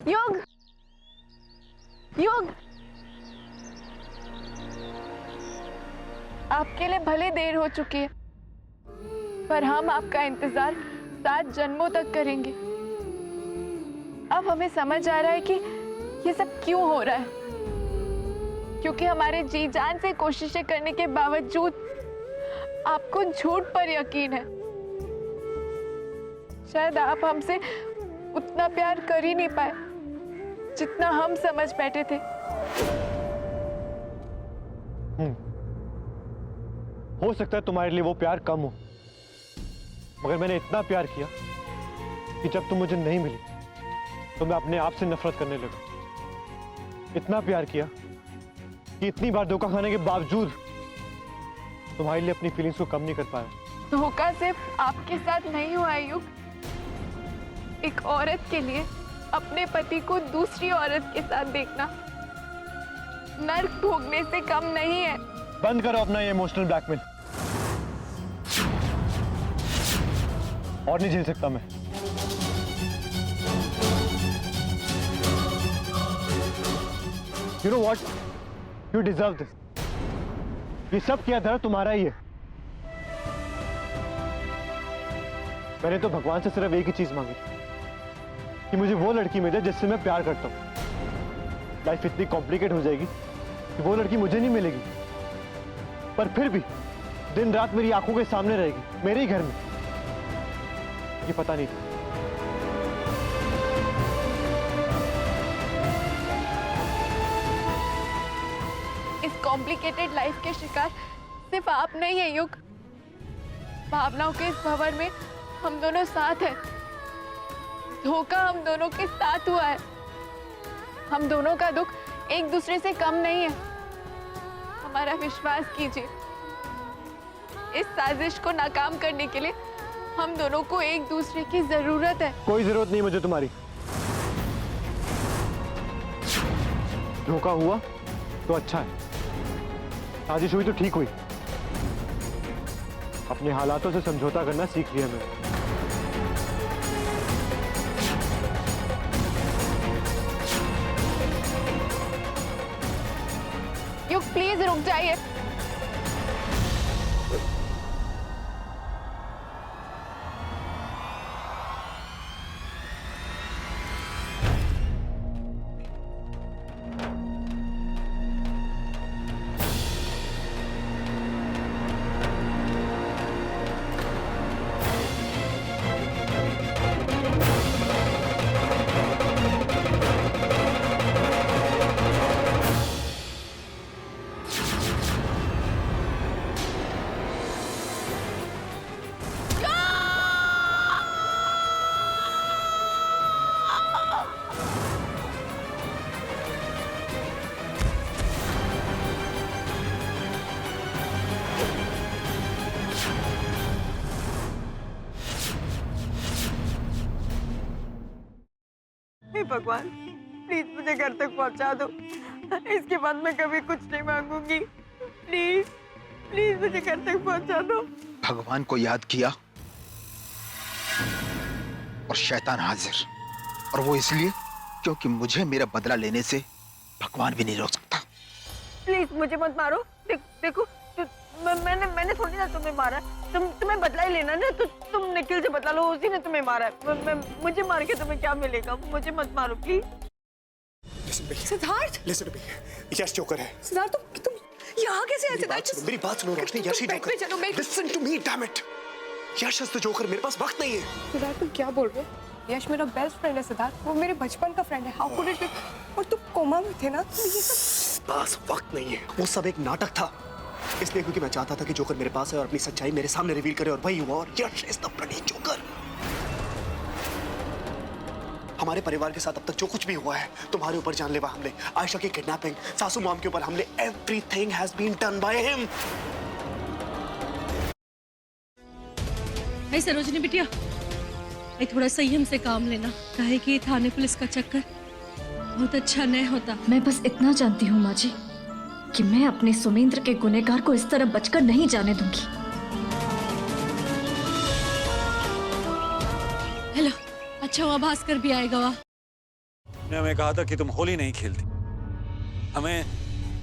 युग, युग, आपके लिए भले देर हो चुकी है, पर हम आपका इंतजार 7 जन्मों तक करेंगे। अब हमें समझ आ रहा है कि ये सब क्यों हो रहा है, क्योंकि हमारे जी जान से कोशिशें करने के बावजूद आपको झूठ पर यकीन है। शायद आप हमसे उतना प्यार कर ही नहीं पाए जितना हम समझ बैठे थे। हो सकता है तुम्हारे लिए वो प्यार कम हो, मगर मैंने इतना प्यार किया कि जब तुम मुझे नहीं मिली तो मैं अपने आप से नफरत करने लगा। इतना प्यार किया कि इतनी बार धोखा खाने के बावजूद तुम्हारे लिए अपनी फीलिंग्स को कम नहीं कर पाया। धोखा सिर्फ आपके साथ नहीं हुआ है युग, एक औरत के लिए अपने पति को दूसरी औरत के साथ देखना नर्क भोगने से कम नहीं है। बंद करो अपना ये इमोशनल ब्लैकमेल, और नहीं झेल सकता मैं। You know what? You deserve this. ये सब किया था तुम्हारा ही है। मैंने तो भगवान से सिर्फ एक ही चीज मांगी थी कि मुझे वो लड़की मिले जिससे मैं प्यार करता हूँ। लाइफ इतनी कॉम्प्लिकेट हो जाएगी कि वो लड़की मुझे नहीं मिलेगी, पर फिर भी दिन रात मेरी आंखों के सामने रहेगी, मेरे ही घर में। ये पता नहीं था। इस कॉम्प्लिकेटेड लाइफ के शिकार सिर्फ आप नहीं है युग, भावनाओं के इस भंवर में हम दोनों साथ हैं। धोखा हम दोनों के साथ हुआ है। हम दोनों का दुख एक दूसरे से कम नहीं है। हमारा विश्वास कीजिए, इस साजिश को नाकाम करने के लिए हम दोनों को एक दूसरे की जरूरत है। कोई जरूरत नहीं मुझे तुम्हारी। धोखा हुआ तो अच्छा है, साजिश हुई तो ठीक हुई। अपने हालातों से समझौता करना सीख लिया मैंने। युग प्लीज रुक जाइए। हे भगवान, प्लीज मुझे घर तक पहुंचा दो। इसके बाद मैं कभी कुछ नहीं मांगूंगी। प्लीज प्लीज मुझे घर तक पहुंचा दो। भगवान को याद किया और शैतान हाजिर, और वो इसलिए क्योंकि मुझे मेरा बदला लेने से भगवान भी नहीं रोक सकता। प्लीज मुझे मत मारो। देखो मैंने थोड़ी ना तुम्हें मारा। तुम्हें बदला ही लेना ना, तो तुम निखिल से बदला लो, उसी ने तुम्हें मारा है। मुझे मार के तुम्हें क्या मिलेगा? मुझे मत मारो please. Siddharth, Listen to me. Yash joker है। सिद्धार्थ तुम यहाँ कैसे आए? मेरी बात सुनो रोशनी, यश ही जोकर। चलो मैं Listen to me, damn it. Yash is the joker. मेरे पास वक्त नहीं है। सिद्धार्थ तुम क्या बोल रहे हो? यश मेरा बेस्ट फ्रेंड है सिद्धार्थ, वो मेरे बचपन का फ्रेंड है। How could it be? और तुम कोमा में थे ना, तो ये सब पास वक्त नहीं है। वो सब एक नाटक था, इसलिए क्योंकि मैं चाहता था कि जोकर मेरे पास है और अपनी सच्चाई मेरे सामने रिवील करे, और वही हुआ। और यश इज द ब्लडी जोकर। हमारे परिवार के साथ अब तक जो कुछ भी हुआ है, तुम्हारे ऊपर जानलेवा हमले, आयशा की किडनैपिंग, सासू मॉम के ऊपर हमले, everything has been done by him. नहीं सरोजनी बिटिया, नहीं थोड़ा संयम से काम लेना, काहे कि थाने पुलिस का चक्कर बहुत अच्छा नहीं होता। मैं बस इतना जानती हूँ माँ जी कि मैं अपने सुमेंद्र के गुनहगार को इस तरह बचकर नहीं जाने दूंगी। हेलो, अच्छा हुआ भास्कर भी आएगा। वाह, तुमने हमें कहा था कि तुम होली नहीं खेलती, हमें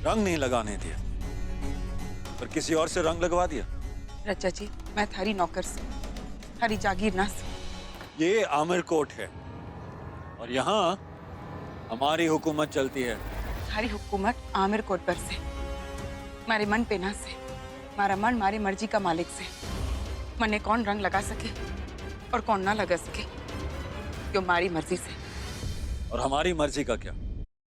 रंग नहीं लगाने दिया, पर किसी और से रंग लगवा दिया। रचा जी, मैं थारी नौकर से, थारी जागीर ना से। ये आमिर कोट है और यहाँ हमारी हुकूमत चलती है। थारी हुकूमत आमिर कोट पर से, मारे मन पे ना से। मारा मन मारे मर्जी का मालिक से। मने कौन रंग लगा सके और कौन ना लगा सके, क्यों मारी मर्जी से। और हमारी मर्जी का क्या?